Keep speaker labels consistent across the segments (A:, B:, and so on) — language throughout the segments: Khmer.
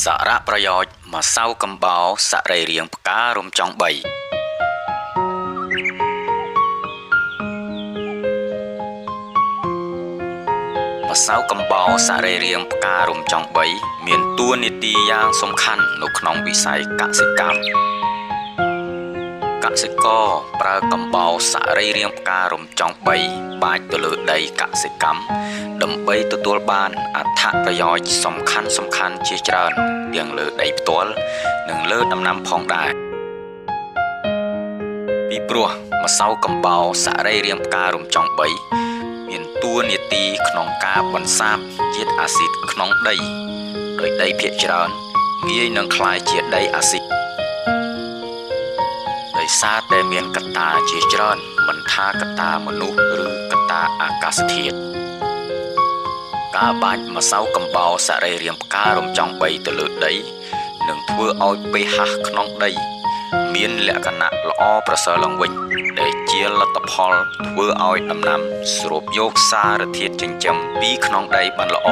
A: សារៈប្រយោជន៍ម្សៅកំបោរសរីរាង្គផ្ការំចុង3ម្សៅកំបោរសរីរាង្គផ្ការំចុង3មានតួនាទីយ៉ាងសំខាន់នៅក្នុងវិស័យកសិកម្មកសិករប្រើកំបោរសរីរាង្គផ្ការំចុង3បាចទៅលើដីកសិកម្មដើម្បីទទួលបានអត្ថប្រយោជន៍សំខាន់ជាច្រើនទាំងលើដីផ្ទាល់និងលើដំណាំផងដែរពីព្រោះម្សៅកំបោរសរីរាង្គផ្ការំចុង3មានតួនាទីក្នុងការបន្សាបជាតិអាស៊ីតក្នុងដីដោយដីភាគច្រើនងាយនឹងក្លាយជាដីអាស៊ីតដោយសារតែមានកត្តាជាច្រើនមិនថាកត្តាមនុស្សឬកត្តាអាកាសធាតុការបាចម្សៅកំបោរសរីរាង្គផ្ការំចុង3ទៅលើដីនឹងធ្វើឲ្យ pH ក្នុងដីមានលក្ខណៈល្អប្រសើរឡើងវិញដែលជាលទ្ធផលធ្វើឲ្យដំណាំស្រូបយកសារធាតុចិញ្ចឹមពីក្នុងដីបានល្អ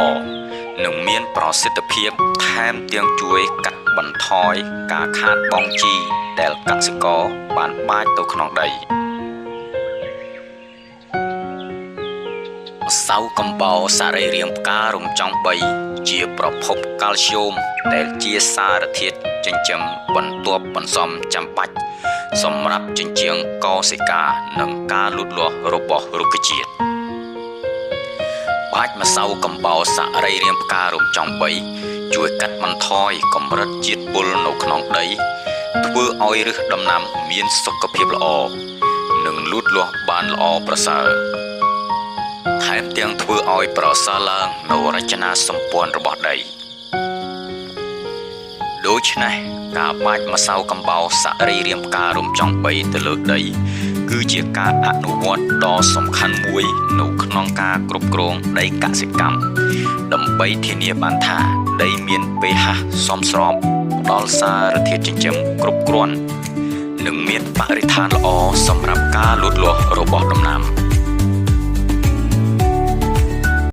A: និងមានប្រសិទ្ធភាពថែមទាំងជួយកាត់បន្ថយការខាតបង់ជីដែលកសិករបានបាចទៅក្នុងដីម្សៅកំបោរសរីរាង្គផ្ការំចុង3ជាប្រភពកាល់ស្យូមដែលជាសារធាតុចិញ្ចឹមបន្ទាប់បន្សំចាំបាច់សម្រាប់ចិញ្ចៀងកោសិកានិងការលូតលាស់របស់រុក្ខជាតិបាចម្សៅកំបោរសរីរាង្គផ្ការំចុង3ជួយកាត់បន្ថយកម្រិតជាតិពុលនៅក្នុងដីធ្វើឲ្យឫសដំណាំមានសុខភាពល្អនិងលូតលាស់បានល្អប្រសើរថែមទាំងធ្វើឲ្យប្រសើរឡើងនូវរចនាសម្ព័ន្ធរបស់ដីដូច្នេះការបាចម្សៅកំបោរសរីរាង្គផ្ការំចុង3ទៅលើដីគឺជាការអនុវត្តដ៏សំខាន់មួយនៅក្នុងការគ្រប់គ្រងដីកសិកម្មដើម្បីធានាបានថាដីមាន pH សមស្របផ្ដល់សារធាតុចិញ្ចឹមគ្រប់គ្រាន់និងមានបរិស្ថានល្អសម្រាប់ការលូតលាស់របស់ដំណាំ